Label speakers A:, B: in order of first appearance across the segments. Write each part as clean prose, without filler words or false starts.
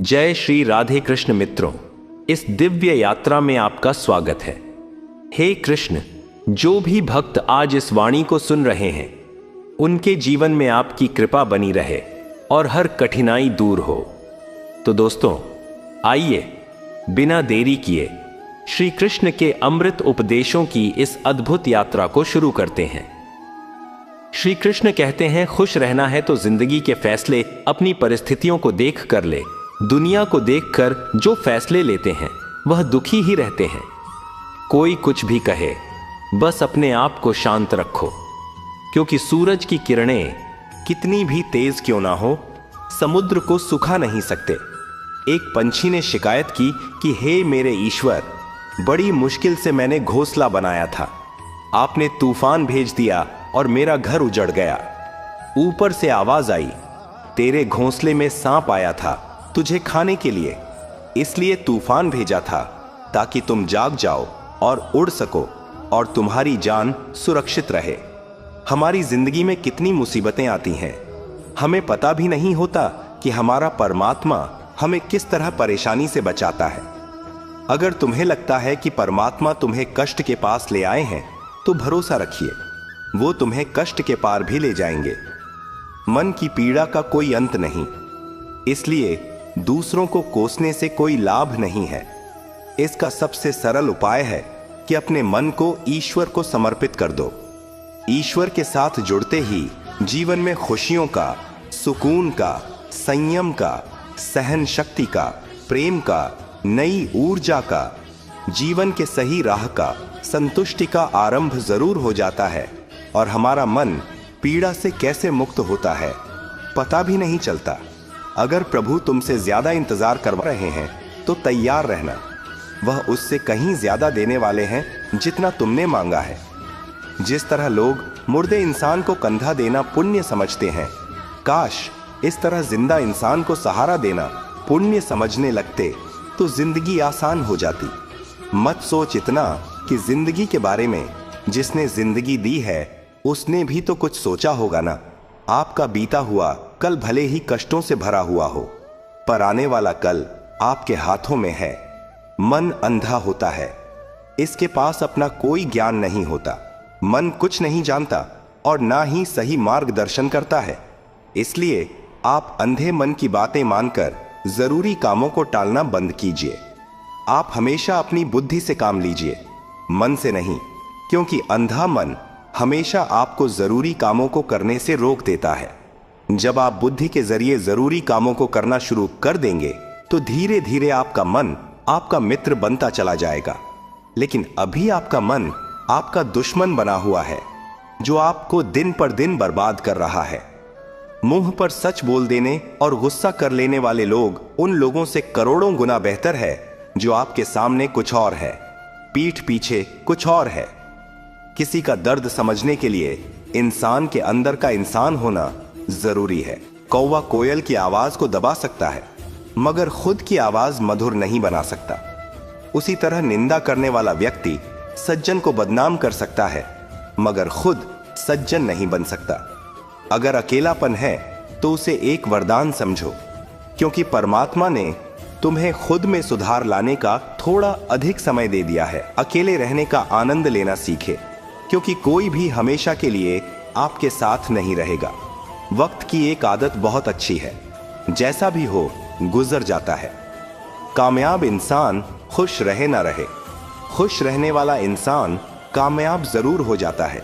A: जय श्री राधे कृष्ण मित्रों, इस दिव्य यात्रा में आपका स्वागत है। हे कृष्ण, जो भी भक्त आज इस वाणी को सुन रहे हैं उनके जीवन में आपकी कृपा बनी रहे और हर कठिनाई दूर हो। तो दोस्तों, आइए बिना देरी किए श्री कृष्ण के अमृत उपदेशों की इस अद्भुत यात्रा को शुरू करते हैं। श्री कृष्ण कहते हैं, खुश रहना है तो जिंदगी के फैसले अपनी परिस्थितियों को देख कर ले। दुनिया को देखकर जो फैसले लेते हैं वह दुखी ही रहते हैं। कोई कुछ भी कहे, बस अपने आप को शांत रखो, क्योंकि सूरज की किरणें कितनी भी तेज क्यों ना हो, समुद्र को सुखा नहीं सकते। एक पंछी ने शिकायत की कि हे मेरे ईश्वर, बड़ी मुश्किल से मैंने घोंसला बनाया था, आपने तूफान भेज दिया और मेरा घर उजड़ गया। ऊपर से आवाज आई, तेरे घोंसले में सांप आया था तुझे खाने के लिए, इसलिए तूफान भेजा था ताकि तुम जाग जाओ और उड़ सको और तुम्हारी जान सुरक्षित रहे। हमारी जिंदगी में कितनी मुसीबतें आती हैं, हमें पता भी नहीं होता कि हमारा परमात्मा हमें किस तरह परेशानी से बचाता है। अगर तुम्हें लगता है कि परमात्मा तुम्हें कष्ट के पास ले आए हैं तो भरोसा रखिए, वो तुम्हें कष्ट के पार भी ले जाएंगे। मन की पीड़ा का कोई अंत नहीं, इसलिए दूसरों को कोसने से कोई लाभ नहीं है। इसका सबसे सरल उपाय है कि अपने मन को ईश्वर को समर्पित कर दो। ईश्वर के साथ जुड़ते ही जीवन में खुशियों का, सुकून का, संयम का, सहन शक्ति का, प्रेम का, नई ऊर्जा का, जीवन के सही राह का, संतुष्टि का आरंभ जरूर हो जाता है और हमारा मन पीड़ा से कैसे मुक्त होता है पता भी नहीं चलता। अगर प्रभु तुमसे ज्यादा इंतजार करवा रहे हैं तो तैयार रहना, वह उससे कहीं ज्यादा देने वाले हैं जितना तुमने मांगा है। जिस तरह लोग मुर्दे इंसान को कंधा देना पुण्य समझते हैं, काश इस तरह जिंदा इंसान को सहारा देना पुण्य समझने लगते तो जिंदगी आसान हो जाती। मत सोच इतना कि जिंदगी के बारे में जिसने जिंदगी दी है उसने भी तो कुछ सोचा होगा ना। आपका बीता हुआ कल भले ही कष्टों से भरा हुआ हो, पर आने वाला कल आपके हाथों में है। मन अंधा होता है, इसके पास अपना कोई ज्ञान नहीं होता। मन कुछ नहीं जानता और ना ही सही मार्गदर्शन करता है। इसलिए आप अंधे मन की बातें मानकर जरूरी कामों को टालना बंद कीजिए। आप हमेशा अपनी बुद्धि से काम लीजिए, मन से नहीं, क्योंकि अंधा मन हमेशा आपको जरूरी कामों को करने से रोक देता है। जब आप बुद्धि के जरिए जरूरी कामों को करना शुरू कर देंगे तो धीरे धीरे आपका मन आपका मित्र बनता चला जाएगा। लेकिन अभी आपका मन आपका दुश्मन बना हुआ है, जो आपको दिन पर दिन बर्बाद कर रहा है। मुंह पर सच बोल देने और गुस्सा कर लेने वाले लोग उन लोगों से करोड़ों गुना बेहतर है जो आपके सामने कुछ और है, पीठ पीछे कुछ और है। किसी का दर्द समझने के लिए इंसान के अंदर का इंसान होना जरूरी है। कौवा कोयल की आवाज को दबा सकता है, मगर खुद की आवाज मधुर नहीं बना सकता। उसी तरह निंदा करने वाला व्यक्ति सज्जन को बदनाम कर सकता है, मगर खुद सज्जन नहीं बन सकता। अगर अकेलापन है तो उसे एक वरदान समझो, क्योंकि परमात्मा ने तुम्हें खुद में सुधार लाने का थोड़ा अधिक समय दे दिया है। अकेले रहने का आनंद लेना सीखे, क्योंकि कोई भी हमेशा के लिए आपके साथ नहीं रहेगा। वक्त की एक आदत बहुत अच्छी है, जैसा भी हो गुजर जाता है। कामयाब इंसान खुश रहे ना रहे, खुश रहने वाला इंसान कामयाब जरूर हो जाता है।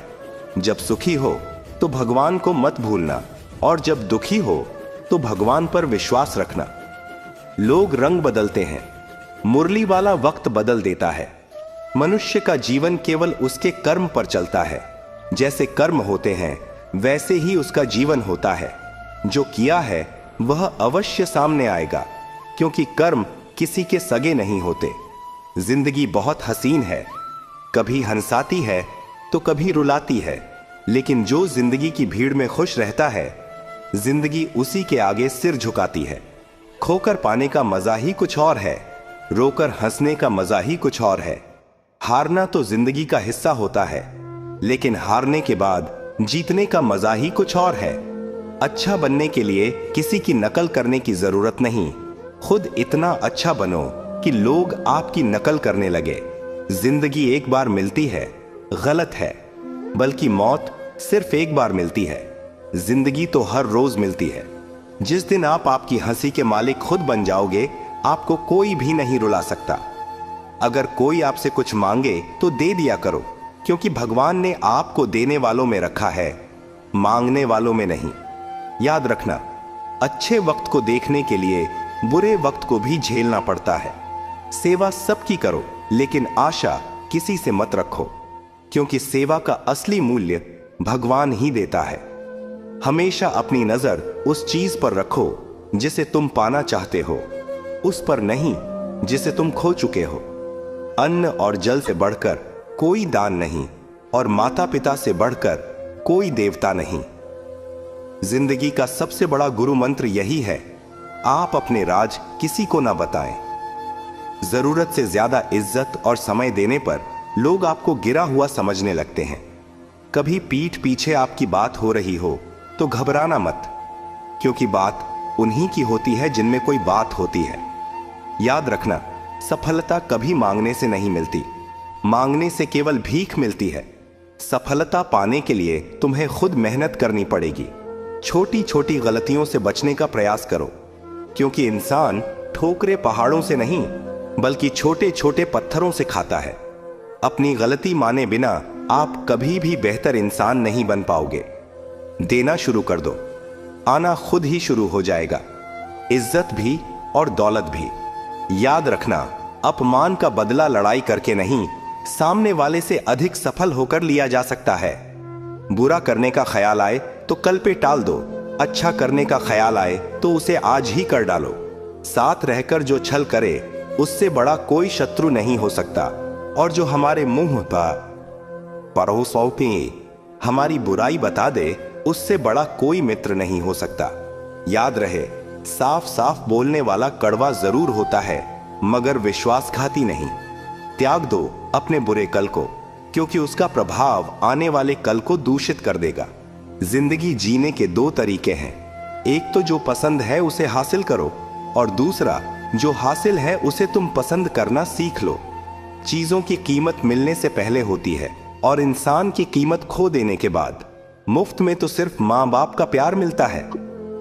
A: जब सुखी हो तो भगवान को मत भूलना, और जब दुखी हो तो भगवान पर विश्वास रखना। लोग रंग बदलते हैं, मुरली वाला वक्त बदल देता है। मनुष्य का जीवन केवल उसके कर्म पर चलता है। जैसे कर्म होते हैं वैसे ही उसका जीवन होता है। जो किया है वह अवश्य सामने आएगा, क्योंकि कर्म किसी के सगे नहीं होते। जिंदगी बहुत हसीन है, कभी हंसाती है तो कभी रुलाती है, लेकिन जो जिंदगी की भीड़ में खुश रहता है, जिंदगी उसी के आगे सिर झुकाती है। खोकर पाने का मजा ही कुछ और है, रोकर हंसने का मजा ही कुछ और है। हारना तो जिंदगी का हिस्सा होता है, लेकिन हारने के बाद जीतने का मजा ही कुछ और है। अच्छा बनने के लिए किसी की नकल करने की जरूरत नहीं,
B: खुद इतना अच्छा बनो कि लोग आपकी नकल करने लगे। जिंदगी एक बार मिलती है, गलत है, बल्कि मौत सिर्फ एक बार मिलती है। जिंदगी तो हर रोज मिलती है। जिस दिन आप आपकी हंसी के मालिक खुद बन जाओगे, आपको कोई भी नहीं रुला सकता। अगर कोई आपसे कुछ मांगे तो दे दिया करो, क्योंकि भगवान ने आपको देने वालों में रखा है, मांगने वालों में नहीं। याद रखना, अच्छे वक्त को देखने के लिए बुरे वक्त को भी झेलना पड़ता है। सेवा सबकी करो, लेकिन आशा किसी से मत रखो, क्योंकि सेवा का असली मूल्य भगवान ही देता है। हमेशा अपनी नजर उस चीज पर रखो जिसे तुम पाना चाहते हो, उस पर नहीं जिसे तुम खो चुके हो। अन्न और जल से बढ़कर कोई दान नहीं, और माता पिता से बढ़कर कोई देवता नहीं। जिंदगी का सबसे बड़ा गुरु मंत्र यही है, आप अपने राज किसी को ना बताएं। जरूरत से ज्यादा इज्जत और समय देने पर लोग आपको गिरा हुआ समझने लगते हैं। कभी पीठ पीछे आपकी बात हो रही हो तो घबराना मत, क्योंकि बात उन्हीं की होती है जिनमें कोई बात होती है। याद रखना, सफलता कभी मांगने से नहीं मिलती, मांगने से केवल भीख मिलती है। सफलता पाने के लिए तुम्हें खुद मेहनत करनी पड़ेगी। छोटी छोटी गलतियों से बचने का प्रयास करो, क्योंकि इंसान ठोकरे पहाड़ों से नहीं, बल्कि छोटे छोटे पत्थरों से खाता है। अपनी गलती माने बिना आप कभी भी बेहतर इंसान नहीं बन पाओगे। देना शुरू कर दो, आना खुद ही शुरू हो जाएगा, इज्जत भी और दौलत भी। याद रखना, अपमान का बदला लड़ाई करके नहीं, सामने वाले से अधिक सफल होकर लिया जा सकता है। बुरा करने का ख्याल आए तो कल पे टाल दो, अच्छा करने का ख्याल आए तो उसे आज ही कर डालो। साथ रहकर जो छल करे, उससे बड़ा कोई शत्रु नहीं हो सकता, और जो हमारे मुंह पर परोसों पे हमारी बुराई बता दे, उससे बड़ा कोई मित्र नहीं हो सकता। याद रहे, साफ साफ बोलने वाला कड़वा जरूर होता है, मगर विश्वासघाती नहीं। त्याग दो अपने बुरे कल को, क्योंकि उसका प्रभाव आने वाले कल को दूषित कर देगा। जिंदगी जीने के दो तरीके हैं, एक तो जो पसंद है उसे हासिल करो, और दूसरा जो हासिल है उसे तुम पसंद करना सीख लो। चीजों की कीमत मिलने से पहले होती है, और इंसान की कीमत खो देने के बाद। मुफ्त में तो सिर्फ माँ बाप का प्यार मिलता है,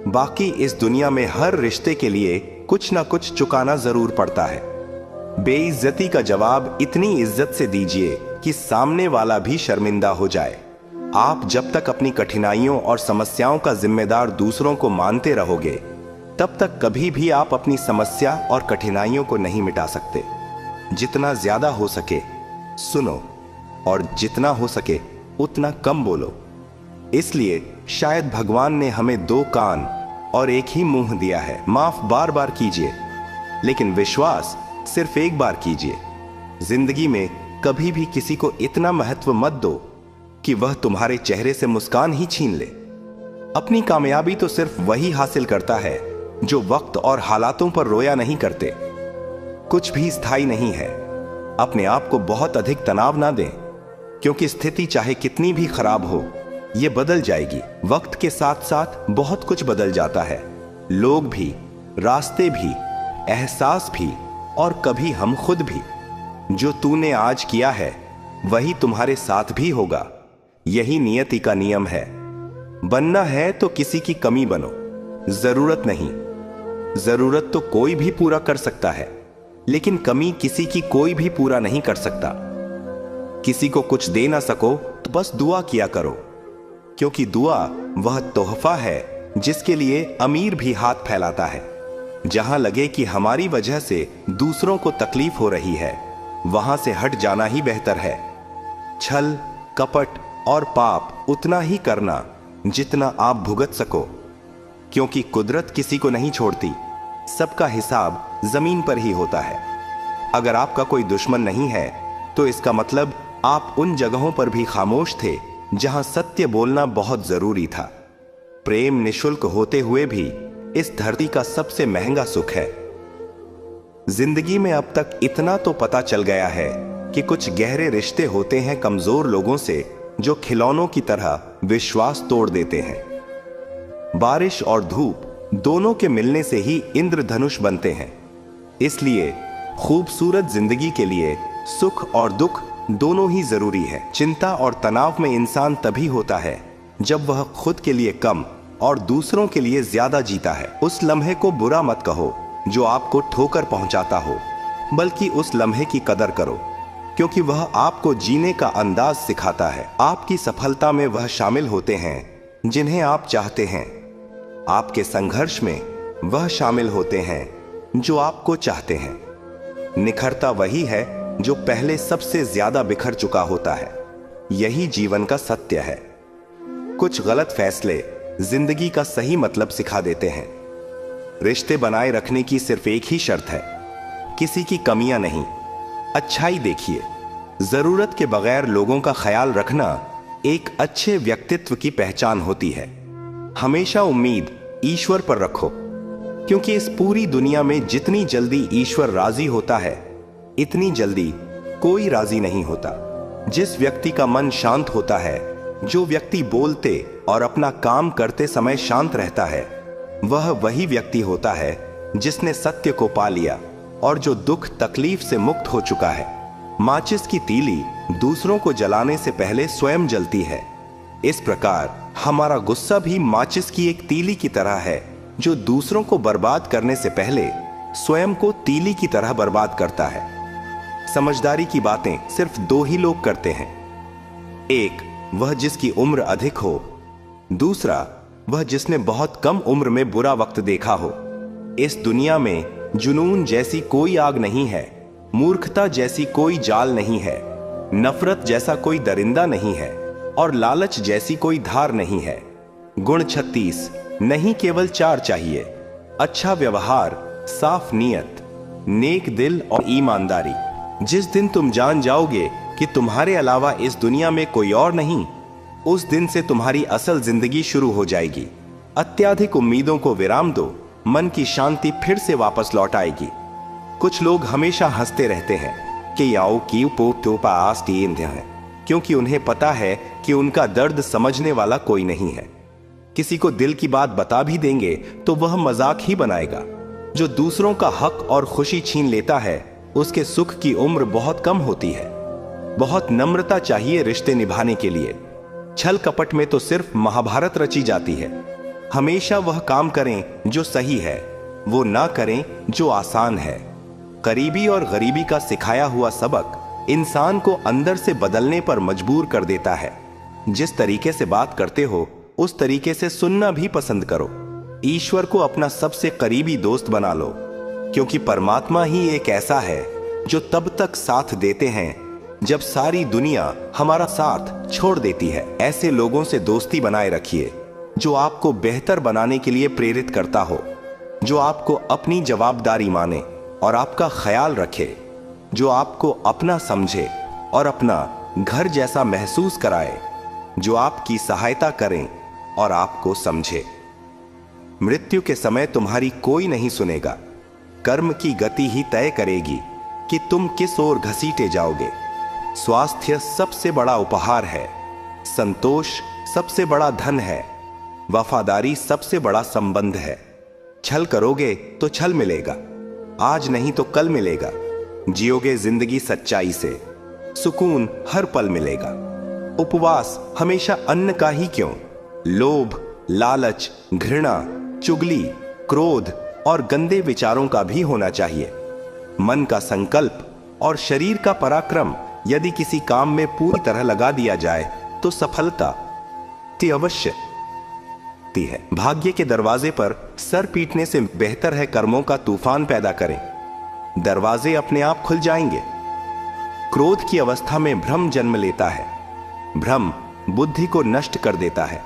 B: बाकी इस दुनिया में हर रिश्ते के लिए कुछ ना कुछ चुकाना जरूर पड़ता है। बेइज्जती का जवाब इतनी इज्जत से दीजिए कि सामने वाला भी शर्मिंदा हो जाए। आप जब तक अपनी कठिनाइयों और समस्याओं का जिम्मेदार दूसरों को मानते रहोगे, तब तक कभी भी आप अपनी समस्या और कठिनाइयों को नहीं मिटा सकते। जितना ज्यादा हो सके सुनो, और जितना हो सके उतना कम बोलो। इसलिए शायद भगवान ने हमें दो कान और एक ही मुंह दिया है। माफ बार बार कीजिए, लेकिन विश्वास सिर्फ एक बार कीजिए। जिंदगी में कभी भी किसी को इतना महत्व मत दो कि वह तुम्हारे चेहरे से मुस्कान ही छीन ले। अपनी कामयाबी तो सिर्फ वही हासिल करता है जो वक्त और हालातों पर रोया नहीं करते। कुछ भी स्थायी नहीं है। अपने आप को बहुत अधिक तनाव ना दें, क्योंकि स्थिति चाहे कितनी भी खराब हो, ये बदल जाएगी। वक्त के साथ साथ बहुत कुछ बदल जाता है, लोग भी, रास्ते भी, एहसास भी, और कभी हम खुद भी। जो तूने आज किया है वही तुम्हारे साथ भी होगा। यही नियति का नियम है। बनना है तो किसी की कमी बनो, जरूरत नहीं। जरूरत तो कोई भी पूरा कर सकता है, लेकिन कमी किसी की कोई भी पूरा नहीं कर सकता। किसी को कुछ दे ना सको तो बस दुआ किया करो, क्योंकि दुआ वह तोहफा है जिसके लिए अमीर भी हाथ फैलाता है। जहां लगे कि हमारी वजह से दूसरों को तकलीफ हो रही है, वहां से हट जाना ही बेहतर है। छल, कपट और पाप उतना ही करना जितना आप भुगत सको, क्योंकि कुदरत किसी को नहीं छोड़ती। सबका हिसाब जमीन पर ही होता है। अगर आपका कोई दुश्मन नहीं है, तो इसका मतलब आप उन जगहों पर भी खामोश थे जहां सत्य बोलना बहुत जरूरी था। प्रेम निशुल्क होते हुए भी इस धरती का सबसे महंगा सुख है। जिंदगी में अब तक इतना तो पता चल गया है कि कुछ गहरे रिश्ते होते हैं कमजोर लोगों से, जो खिलौनों की तरह विश्वास तोड़ देते हैं। बारिश और धूप दोनों के मिलने से ही इंद्रधनुष बनते हैं। इसलिए खूबसूरत जिंदगी के लिए सुख और दुख दोनों ही जरूरी है। चिंता और तनाव में इंसान तभी होता है जब वह खुद के लिए कम और दूसरों के लिए ज्यादा जीता है। उस लम्हे को बुरा मत कहो जो आपको ठोकर पहुंचाता हो, बल्कि उस लम्हे की कदर करो, क्योंकि वह आपको जीने का अंदाज सिखाता है। आपकी सफलता में वह शामिल होते हैं जिन्हें आप चाहते हैं। आपके संघर्ष में वह शामिल होते हैं जो आपको चाहते हैं। निखरता वही है जो पहले सबसे ज्यादा बिखर चुका होता है। यही जीवन का सत्य है। कुछ गलत फैसले जिंदगी का सही मतलब सिखा देते हैं। रिश्ते बनाए रखने की सिर्फ एक ही शर्त है, किसी की कमियां नहीं, अच्छाई देखिए। जरूरत के बगैर लोगों का ख्याल रखना एक अच्छे व्यक्तित्व की पहचान होती है। हमेशा उम्मीद ईश्वर पर रखो, क्योंकि इस पूरी दुनिया में जितनी जल्दी ईश्वर राजी होता है, इतनी जल्दी कोई राजी नहीं होता। जिस व्यक्ति का मन शांत होता है, जो व्यक्ति बोलते और अपना काम करते समय शांत रहता है, वह वही व्यक्ति होता है जिसने सत्य को पा लिया और जो दुख तकलीफ से मुक्त हो चुका है। माचिस की तीली दूसरों को जलाने से पहले स्वयं जलती है। इस प्रकार हमारा गुस्सा भी माचिस की एक तीली की तरह है, जो दूसरों को बर्बाद करने से पहले स्वयं को तीली की तरह बर्बाद करता है। समझदारी की बातें सिर्फ दो ही लोग करते हैं। एक वह जिसकी उम्र अधिक हो, दूसरा वह जिसने बहुत कम उम्र में बुरा वक्त देखा हो। इस दुनिया में जुनून जैसी कोई आग नहीं है, मूर्खता जैसी कोई जाल नहीं है, नफरत जैसा कोई दरिंदा नहीं है और लालच जैसी कोई धार नहीं है। गुण 36 नहीं, केवल 4 चाहिए। अच्छा व्यवहार, साफ नीयत, नेक दिल और ईमानदारी। जिस दिन तुम जान जाओगे कि तुम्हारे अलावा इस दुनिया में कोई और नहीं, उस दिन से तुम्हारी असल जिंदगी शुरू हो जाएगी। अत्याधिक उम्मीदों को विराम दो, मन की शांति फिर से वापस लौट आएगी। कुछ लोग हमेशा हंसते रहते हैं कि याओ की पोटोपा आस्टीन है, क्योंकि उन्हें पता है कि उनका दर्द समझने वाला कोई नहीं है। किसी को दिल की बात बता भी देंगे तो वह मजाक ही बनाएगा। जो दूसरों का हक और खुशी छीन लेता है, उसके सुख की उम्र बहुत कम होती है। बहुत नम्रता चाहिए रिश्ते निभाने के लिए। छल कपट में तो सिर्फ महाभारत रची जाती है। हमेशा वह काम करें जो सही है, वो ना करें जो आसान है। करीबी और गरीबी का सिखाया हुआ सबक इंसान को अंदर से बदलने पर मजबूर कर देता है। जिस तरीके से बात करते हो, उस तरीके से सुनना भी पसंद करो। ईश्वर को अपना सबसे करीबी दोस्त बना लो, क्योंकि परमात्मा ही एक ऐसा है जो तब तक साथ देते हैं जब सारी दुनिया हमारा साथ छोड़ देती है। ऐसे लोगों से दोस्ती बनाए रखिए जो आपको बेहतर बनाने के लिए प्रेरित करता हो, जो आपको अपनी जवाबदारी माने और आपका ख्याल रखे, जो आपको अपना समझे और अपना घर जैसा महसूस कराए, जो आपकी सहायता करें और आपको समझे। मृत्यु के समय तुम्हारी कोई नहीं सुनेगा। कर्म की गति ही तय करेगी कि तुम किस ओर घसीटे जाओगे। स्वास्थ्य सबसे बड़ा उपहार है, संतोष सबसे बड़ा धन है, वफादारी सबसे बड़ा संबंध है। छल करोगे तो छल मिलेगा, आज नहीं तो कल मिलेगा। जियोगे जिंदगी सच्चाई से, सुकून हर पल मिलेगा। उपवास हमेशा अन्न का ही क्यों, लोभ, लालच, घृणा, चुगली, क्रोध और गंदे विचारों का भी होना चाहिए। मन का संकल्प और शरीर का पराक्रम यदि किसी काम में पूरी तरह लगा दिया जाए तो सफलता अवश्य है। भाग्य के दरवाजे पर सर पीटने से बेहतर है कर्मों का तूफान पैदा करें। दरवाजे अपने आप खुल जाएंगे। क्रोध की अवस्था में भ्रम जन्म लेता है। भ्रम बुद्धि को नष्ट कर देता है।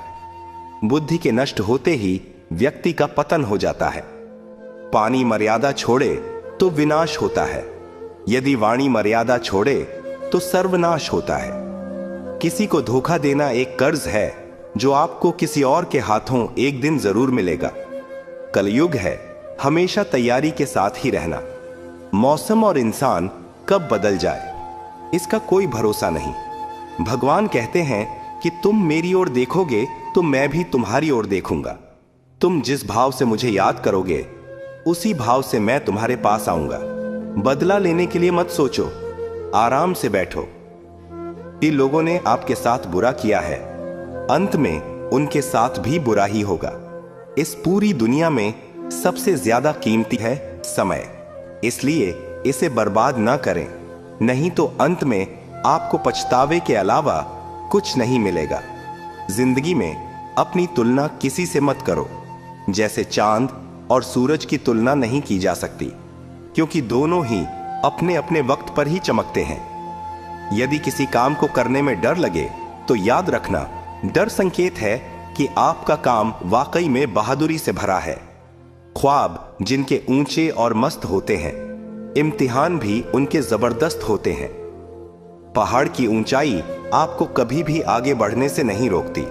B: बुद्धि के नष्ट होते ही व्यक्ति का पतन हो जाता है। पानी मर्यादा छोड़े तो विनाश होता है, यदि वाणी मर्यादा छोड़े तो सर्वनाश होता है। किसी को धोखा देना एक कर्ज है जो आपको किसी और के हाथों एक दिन जरूर मिलेगा। कलयुग है, हमेशा तैयारी के साथ ही रहना। मौसम और इंसान कब बदल जाए इसका कोई भरोसा नहीं। भगवान कहते हैं कि तुम मेरी ओर देखोगे तो मैं भी तुम्हारी ओर देखूंगा, तुम जिस भाव से मुझे याद करोगे उसी भाव से मैं तुम्हारे पास आऊंगा। बदला लेने के लिए मत सोचो, आराम से बैठो। कि लोगों ने आपके साथ बुरा किया है, अंत में उनके साथ भी बुरा ही होगा। इस पूरी दुनिया में सबसे ज्यादा कीमती है समय, इसलिए इसे बर्बाद ना करें, नहीं तो अंत में आपको पछतावे के अलावा कुछ नहीं मिलेगा। जिंदगी में अपनी तुलना किसी से मत करो। जैसे चांद और सूरज की तुलना नहीं की जा सकती, क्योंकि दोनों ही अपने अपने वक्त पर ही चमकते हैं। यदि किसी काम को करने में डर लगे तो याद रखना, डर संकेत है कि आपका काम वाकई में बहादुरी से भरा है। ख्वाब जिनके ऊंचे और मस्त होते हैं, इम्तिहान भी उनके जबरदस्त होते हैं। पहाड़ की ऊंचाई आपको कभी भी आगे बढ़ने से नहीं रोकती,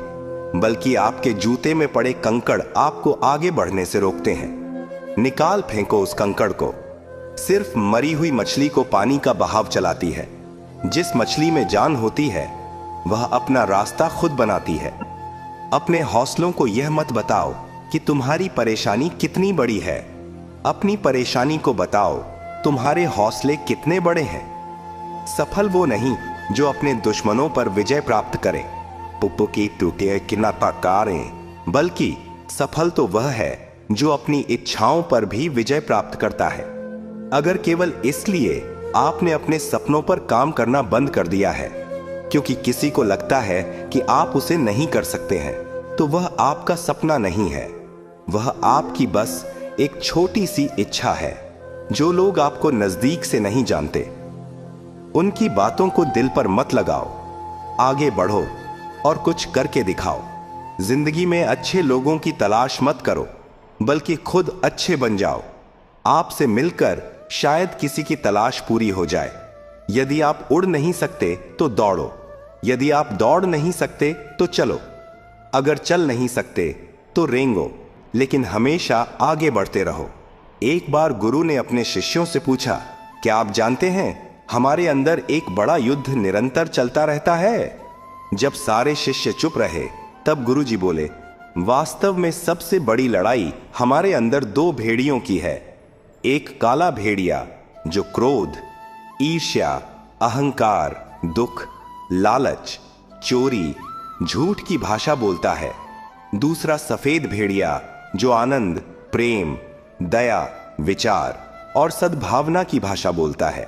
B: बल्कि आपके जूते में पड़े कंकड़ आपको आगे बढ़ने से रोकते हैं। निकाल फेंको उस कंकड़ को। सिर्फ मरी हुई मछली को पानी का बहाव चलाती है। जिस मछली में जान होती है वह अपना रास्ता खुद बनाती है। अपने हौसलों को यह मत बताओ कि तुम्हारी परेशानी कितनी बड़ी है, अपनी परेशानी को बताओ तुम्हारे हौसले कितने बड़े हैं। सफल वो नहीं जो अपने दुश्मनों पर विजय प्राप्त करे, पुप्पू की टूटे किना पकारें, बल्कि सफल तो वह है जो अपनी इच्छाओं पर भी विजय प्राप्त करता है। अगर केवल इसलिए आपने अपने सपनों पर काम करना बंद कर दिया है क्योंकि किसी को लगता है कि आप उसे नहीं कर सकते हैं, तो वह आपका सपना नहीं है, वह आपकी बस एक छोटी सी इच्छा है। जो लोग आपको नजदीक से नहीं जानते उनकी बातों को दिल पर मत लगाओ, आगे बढ़ो और कुछ करके दिखाओ। जिंदगी में अच्छे लोगों की तलाश मत करो, बल्कि खुद अच्छे बन जाओ। आपसे मिलकर शायद किसी की तलाश पूरी हो जाए। यदि आप उड़ नहीं सकते तो दौड़ो, यदि आप दौड़ नहीं सकते तो चलो, अगर चल नहीं सकते तो रेंगो, लेकिन हमेशा आगे बढ़ते रहो। एक बार गुरु ने अपने शिष्यों से पूछा, क्या आप जानते हैं हमारे अंदर एक बड़ा युद्ध निरंतर चलता रहता है? जब सारे शिष्य चुप रहे तब गुरुजी बोले, वास्तव में सबसे बड़ी लड़ाई हमारे अंदर दो भेड़ियों की है। एक काला भेड़िया जो क्रोध, ईर्ष्या, अहंकार, दुख, लालच, चोरी, झूठ की भाषा बोलता है। दूसरा सफेद भेड़िया जो आनंद, प्रेम, दया, विचार और सद्भावना की भाषा बोलता है।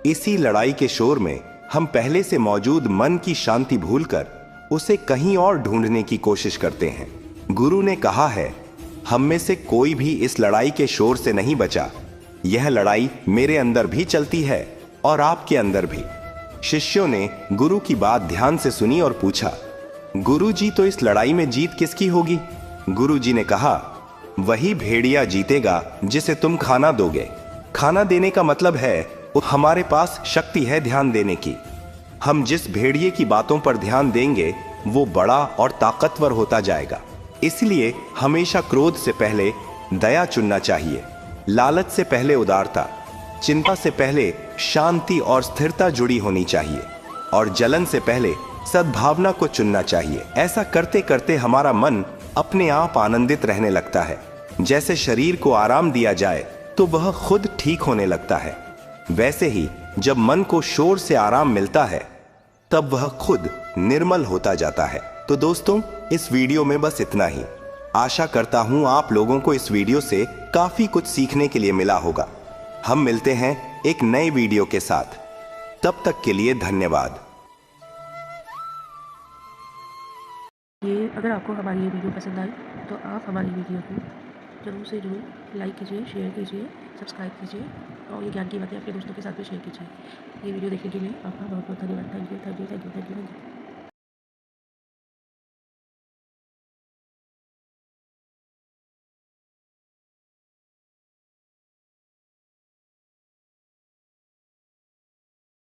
B: इसी लड़ाई के शोर में हम पहले से मौजूद मन की शांति भूलकर उसे कहीं और ढूंढने की कोशिश करते हैं। गुरु ने कहा है, हम में से कोई भी इस लड़ाई के शोर से नहीं बचा। यह लड़ाई मेरे अंदर भी चलती है और आपके अंदर भी। शिष्यों ने गुरु की बात ध्यान से सुनी और पूछा, गुरु जी, तो इस लड़ाई में जीत किसकी होगी? गुरु जी ने कहा, वही भेड़िया जीतेगा जिसे तुम खाना दोगे। खाना देने का मतलब है हमारे पास शक्ति है ध्यान देने की। हम जिस भेड़िए की बातों पर ध्यान देंगे वो बड़ा और ताकतवर होता जाएगा। इसलिए हमेशा क्रोध से पहले दया चुनना चाहिए, लालच से पहले उदारता, चिंता से पहले शांति और स्थिरता जुड़ी होनी चाहिए, और जलन से पहले सद्भावना को चुनना चाहिए। ऐसा करते करते हमारा मन अपने आप आनंदित रहने लगता है। जैसे शरीर को आराम दिया जाए तो वह खुद ठीक होने लगता है, वैसे ही जब मन को शोर से आराम मिलता है तब वह खुद निर्मल होता जाता है। तो दोस्तों, इस वीडियो में बस इतना ही। आशा करता हूं आप लोगों को इस वीडियो से काफी कुछ सीखने के लिए मिला होगा। हम मिलते हैं एक नए वीडियो के साथ, तब तक के लिए धन्यवाद।
C: अगर आपको हमारी ये वीडियो पसंद आई तो आप हमारी वीडियो को जरूर से जरूर लाइक कीजिए, शेयर कीजिए, सब्सक्राइब कीजिए और ये ज्ञान की बातें अपने दोस्तों के साथ भी शेयर कीजिए। ये वीडियो देखने के लिए आपका बहुत बहुत धन्यवाद। Thank you.